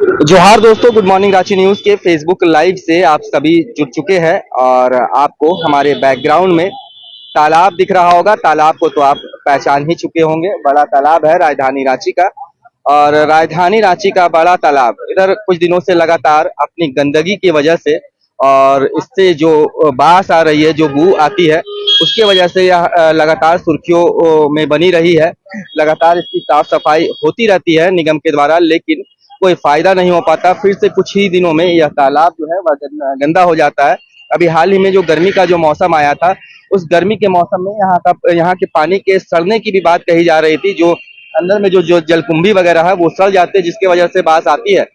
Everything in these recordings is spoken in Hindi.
जोहार दोस्तों, गुड मॉर्निंग रांची न्यूज़ के फेसबुक लाइव से आप सभी जुड़ चुके हैं और आपको हमारे बैकग्राउंड में तालाब दिख रहा होगा। तालाब को तो आप पहचान ही चुके होंगे, बड़ा तालाब है राजधानी रांची का। और राजधानी रांची का बड़ा तालाब इधर कुछ दिनों से लगातार अपनी गंदगी की वजह से और इससे जो बास आ रही है, जो बू आती है, उसके वजह से यह लगातार सुर्खियों में बनी रही है। लगातार इसकी साफ सफाई होती रहती है निगम के द्वारा, लेकिन कोई फायदा नहीं हो पाता। फिर से कुछ ही दिनों में यह तालाब जो है वह गंदा हो जाता है। अभी हाल ही में जो गर्मी का जो मौसम आया था, उस गर्मी के मौसम में यहाँ के पानी के सड़ने की भी बात कही जा रही थी। जो अंदर में जो जलकुंभी वगैरह है वो सड़ जाते हैं, जिसकी वजह से बास आती है।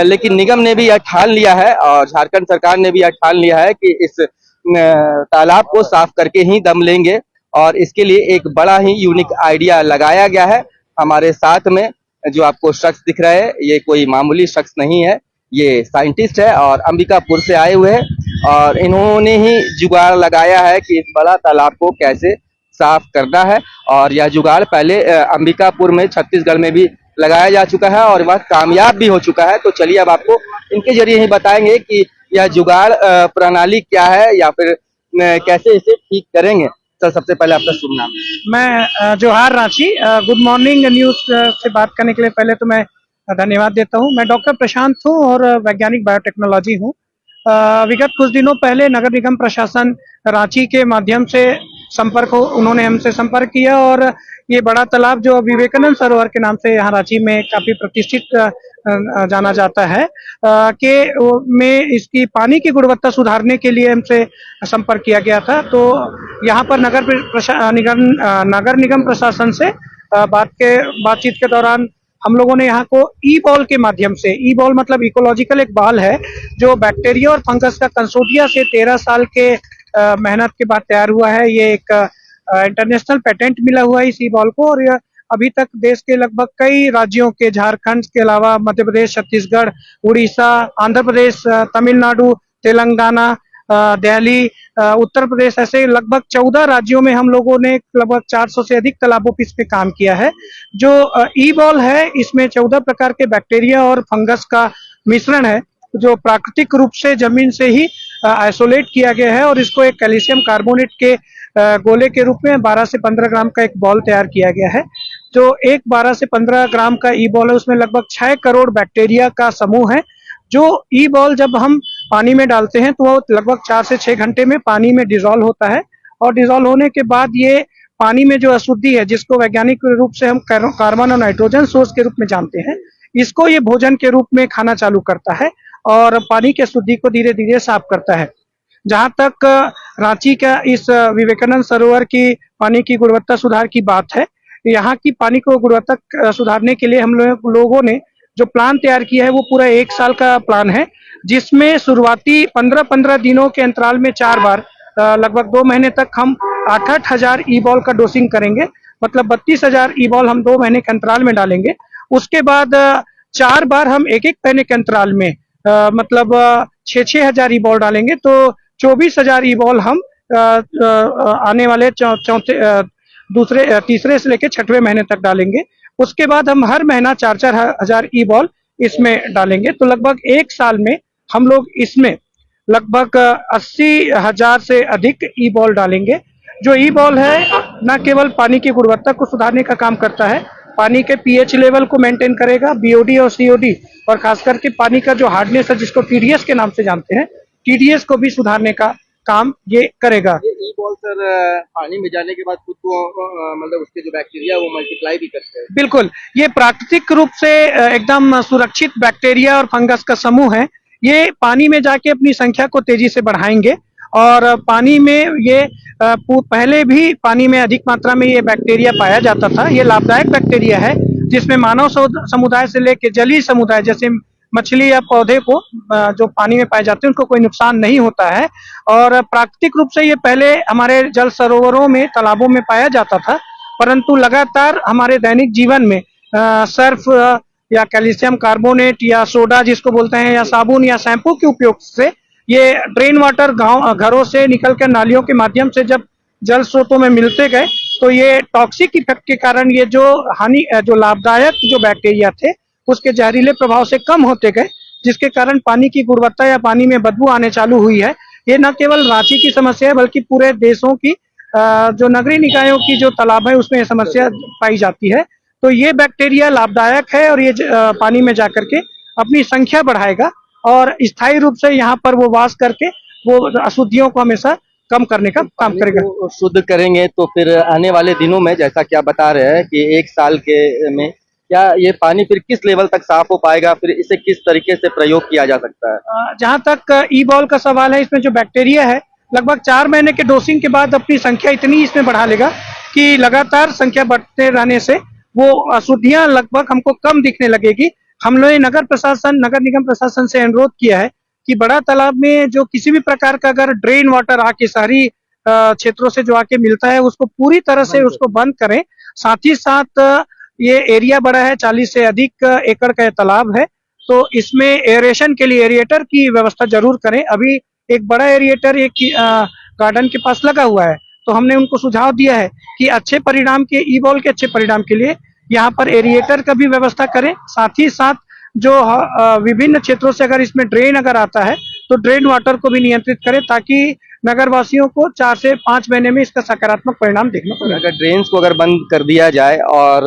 लेकिन निगम ने भी यह ठान लिया है और झारखंड सरकार ने भी यह ठान लिया है कि इस तालाब को साफ करके ही दम लेंगे। और इसके लिए एक बड़ा ही यूनिक आइडिया लगाया गया है। हमारे साथ में जो आपको शख्स दिख रहा है, ये कोई मामूली शख्स नहीं है, ये साइंटिस्ट है और अंबिकापुर से आए हुए हैं। और इन्होंने ही जुगाड़ लगाया है कि इस बड़ा तालाब को कैसे साफ करना है। और यह जुगाड़ पहले अंबिकापुर में, छत्तीसगढ़ में भी लगाया जा चुका है और वह कामयाब भी हो चुका है। तो चलिए अब आपको इनके जरिए ही बताएंगे कि यह जुगाड़ प्रणाली क्या है या फिर कैसे इसे ठीक करेंगे। सर, सबसे पहले आपका शुभ नाम। मैं जोहार रांची गुड मॉर्निंग न्यूज़ से बात करने के लिए पहले तो मैं धन्यवाद देता हूं। मैं डॉक्टर प्रशांत हूं और वैज्ञानिक बायोटेक्नोलॉजी हूं। विगत कुछ दिनों पहले नगर निगम प्रशासन रांची के माध्यम से उन्होंने हमसे संपर्क किया और ये बड़ा तालाब जो विवेकानंद सरोवर के नाम से यहाँ रांची में काफी प्रतिष्ठित जाना जाता है में इसकी पानी की गुणवत्ता सुधारने के लिए हमसे संपर्क किया गया था। तो यहाँ पर नगर निगम प्रशासन से बातचीत के दौरान हम लोगों ने यहाँ को ई बॉल के माध्यम से, ई बॉल मतलब इकोलॉजिकल एक बॉल है जो बैक्टीरिया और फंगस का कंसोर्टिया से 13 साल के मेहनत के बाद तैयार हुआ है। ये एक इंटरनेशनल पेटेंट मिला हुआ है इस ई बॉल को और अभी तक देश के लगभग कई राज्यों के, झारखंड के अलावा मध्य प्रदेश, छत्तीसगढ़, उड़ीसा, आंध्र प्रदेश, तमिलनाडु, तेलंगाना, दिल्ली, उत्तर प्रदेश, ऐसे लगभग 14 राज्यों में हम लोगों ने लगभग 400 से अधिक तालाबों पर इस पे काम किया है। जो ई बॉल है इसमें 14 प्रकार के बैक्टीरिया और फंगस का मिश्रण है जो प्राकृतिक रूप से जमीन से ही आइसोलेट किया गया है और इसको एक कैल्शियम कार्बोनेट के गोले के रूप में 12 से 15 ग्राम का एक बॉल तैयार किया गया है। जो एक 12 से 15 ग्राम का ई बॉल है उसमें लगभग 6 करोड़ बैक्टीरिया का समूह है। जो ई बॉल जब हम पानी में डालते हैं तो वो लगभग 4 से 6 घंटे में पानी में डिजोल्व होता है और डिजोल्व होने के बाद ये पानी में जो अशुद्धि है, जिसको वैज्ञानिक रूप से हम कार्बन और नाइट्रोजन सोर्स के रूप में जानते हैं, इसको ये भोजन के रूप में खाना चालू करता है और पानी की अशुद्धि को धीरे धीरे साफ करता है। जहां तक रांची का इस विवेकानंद सरोवर की पानी की गुणवत्ता सुधार की बात है, यहाँ की पानी को गुणवत्ता सुधारने के लिए हम लोगों ने जो प्लान तैयार किया है वो पूरा 1 साल का प्लान है, जिसमें शुरुआती 15-15 दिनों के अंतराल में 4 बार लगभग 2 महीने तक हम 8-8 हजार ई बॉल का डोसिंग करेंगे। मतलब 32,000 ई बॉल हम 2 महीने के अंतराल में डालेंगे। उसके बाद 4 बार हम 1-1 महीने के अंतराल में मतलब 6-6 हजार ई बॉल डालेंगे। तो 24,000 ई बॉल हम आने वाले तीसरे से लेकर 6वें महीने तक डालेंगे। उसके बाद हम हर महीना 4-4 हजार ई बॉल इसमें डालेंगे। तो लगभग 1 साल में हम लोग इसमें लगभग 80,000 से अधिक ई बॉल डालेंगे। जो ई बॉल है न केवल पानी की गुणवत्ता को सुधारने का काम करता है, पानी के पीएच लेवल को मेंटेन करेगा, बीओडी और सीओडी, और खास करके पानी का जो हार्डनेस है जिसको टीडीएस के नाम से जानते हैं, टीडीएस को भी सुधारने का काम ये करेगा। ई बॉल सर पानी में जाने के बाद खुद को मतलब उसके जो बैक्टीरिया वो मल्टीप्लाई भी करते हैं। बिल्कुल, ये प्राकृतिक रूप से एकदम सुरक्षित बैक्टीरिया और फंगस का समूह है। ये पानी में जाके अपनी संख्या को तेजी से बढ़ाएंगे और पानी में ये पहले भी पानी में अधिक मात्रा में ये बैक्टीरिया पाया जाता था। ये लाभदायक बैक्टीरिया है जिसमें मानव समुदाय से लेकर जलीय समुदाय जैसे मछली या पौधे को जो पानी में पाए जाते हैं उनको कोई नुकसान नहीं होता है। और प्राकृतिक रूप से ये पहले हमारे जल सरोवरों में, तालाबों में पाया जाता था, परंतु लगातार हमारे दैनिक जीवन में सर्फ या कैल्शियम कार्बोनेट या सोडा जिसको बोलते हैं, या साबुन या शैम्पू के उपयोग से ये ड्रेन वाटर घरों से निकलकर नालियों के माध्यम से जब जल स्रोतों में मिलते गए तो ये टॉक्सिक इफेक्ट के कारण ये जो लाभदायक जो बैक्टीरिया थे उसके जहरीले प्रभाव से कम होते गए, जिसके कारण पानी की गुणवत्ता या पानी में बदबू आने चालू हुई है। ये न केवल रांची की समस्या है बल्कि पूरे देशों की जो नगरीय निकायों की जो तालाब है उसमें ये समस्या पाई जाती है। तो ये बैक्टीरिया लाभदायक है और ये पानी में जाकर के अपनी संख्या बढ़ाएगा और स्थायी रूप से यहाँ पर वो वास करके वो अशुद्धियों को हमेशा कम करने का काम करेगा। को शुद्ध करेंगे तो फिर आने वाले दिनों में जैसा कि आप बता रहे हैं कि 1 साल के में क्या ये पानी फिर किस लेवल तक साफ हो पाएगा, फिर इसे किस तरीके से प्रयोग किया जा सकता है? जहाँ तक ई बॉल का सवाल है, इसमें जो बैक्टीरिया है लगभग 4 महीने के डोसिंग के बाद अपनी संख्या इतनी इसमें बढ़ा लेगा कि लगातार संख्या बढ़ते रहने से वो अशुद्धियां लगभग हमको कम दिखने लगेगी। हम लोग नगर निगम प्रशासन से अनुरोध किया है कि बड़ा तालाब में जो किसी भी प्रकार का अगर ड्रेन वाटर आके शहरी क्षेत्रों से जो आके मिलता है उसको पूरी तरह से उसको बंद करें। साथ ही साथ ये एरिया बड़ा है, 40 से अधिक एकड़ का तालाब है, तो इसमें एरेशन के लिए एरिएटर की व्यवस्था जरूर करें। अभी एक बड़ा एरिएटर एक गार्डन के पास लगा हुआ है, तो हमने उनको सुझाव दिया है कि अच्छे परिणाम के ई बॉल के अच्छे परिणाम के लिए यहाँ पर एरिएटर का भी व्यवस्था करें। साथ ही साथ जो विभिन्न क्षेत्रों से अगर इसमें ड्रेन अगर आता है तो ड्रेन वाटर को भी नियंत्रित करें ताकि नगर वासियों को 4 से 5 महीने में इसका सकारात्मक परिणाम देखने को मिले। अगर ड्रेन्स को अगर बंद कर दिया जाए और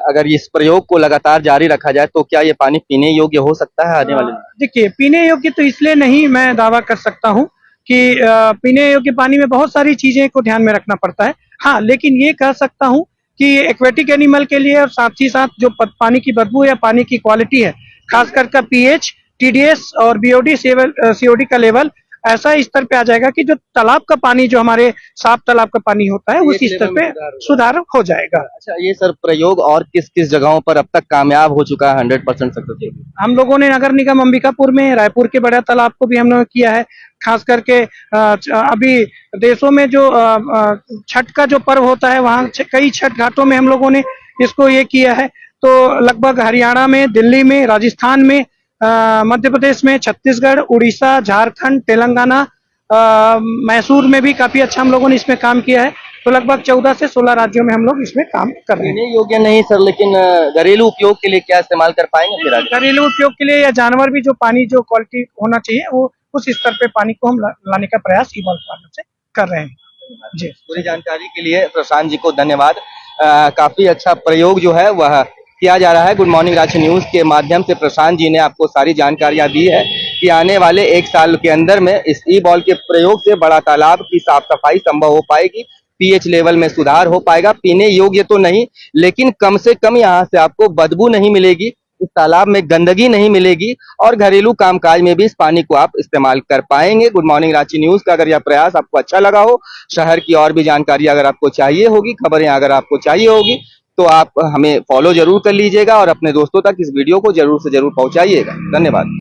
अगर इस प्रयोग को लगातार जारी रखा जाए तो क्या ये पानी पीने योग्य हो सकता है आने वाले? देखिए, पीने योग्य तो इसलिए नहीं मैं दावा कर सकता हूँ कि पीने योग्य पानी में बहुत सारी चीजें को ध्यान में रखना पड़ता है। हाँ, लेकिन ये कह सकता हूँ कि एक्वेटिक एनिमल के लिए और साथ ही साथ जो पानी की बदबू या पानी की क्वालिटी है, खासकर का पीएच, टीडीएस और बीओडी सीओडी का लेवल ऐसा स्तर पे आ जाएगा कि जो तालाब का पानी जो हमारे साफ तालाब का पानी होता है उस स्तर पे सुधार हो जाएगा। अच्छा, ये सर प्रयोग और किस किस जगहों पर अब तक कामयाब हो चुका है 100% सक्सेसफुल? हम लोगों ने नगर निगम अंबिकापुर में, रायपुर के बड़ा तालाब को भी हम लोगों ने किया है। खास करके अभी देशों में जो छठ का जो पर्व होता है वहाँ कई छठ घाटों में हम लोगों ने इसको ये किया है। तो लगभग हरियाणा में, दिल्ली में, राजस्थान में, मध्य प्रदेश में, छत्तीसगढ़, उड़ीसा, झारखंड, तेलंगाना, मैसूर में भी काफी अच्छा हम लोगों ने इसमें काम किया है। तो लगभग 14 से 16 राज्यों में हम लोग इसमें काम कर रहे हैं। पीने योग्य नहीं सर, लेकिन घरेलू उपयोग के लिए क्या इस्तेमाल कर पाएंगे फिर आगे? घरेलू उपयोग के लिए या जानवर भी जो पानी जो क्वालिटी होना चाहिए वो उस स्तर पे पानी को हम लाने का प्रयास ई बॉल प्लांट से कर रहे हैं। जी, पूरी जानकारी के लिए प्रशांत जी को धन्यवाद। काफी अच्छा प्रयोग जो है वह किया जा रहा है। गुड मॉर्निंग रांची न्यूज के माध्यम से प्रशांत जी ने आपको सारी जानकारियां दी है कि आने वाले 1 साल के अंदर में इस ई बॉल के प्रयोग से बड़ा तालाब की साफ सफाई संभव हो पाएगी, पीएच लेवल में सुधार हो पाएगा। पीने योग्य तो नहीं, लेकिन कम से कम यहाँ से आपको बदबू नहीं मिलेगी, इस तालाब में गंदगी नहीं मिलेगी और घरेलू कामकाज में भी इस पानी को आप इस्तेमाल कर पाएंगे। गुड मॉर्निंग रांची न्यूज का अगर यह प्रयास आपको अच्छा लगा हो, शहर की और भी जानकारी अगर आपको चाहिए होगी, खबरें अगर आपको चाहिए होगी, तो आप हमें फॉलो जरूर कर लीजिएगा और अपने दोस्तों तक इस वीडियो को जरूर से जरूर पहुंचाइएगा। धन्यवाद।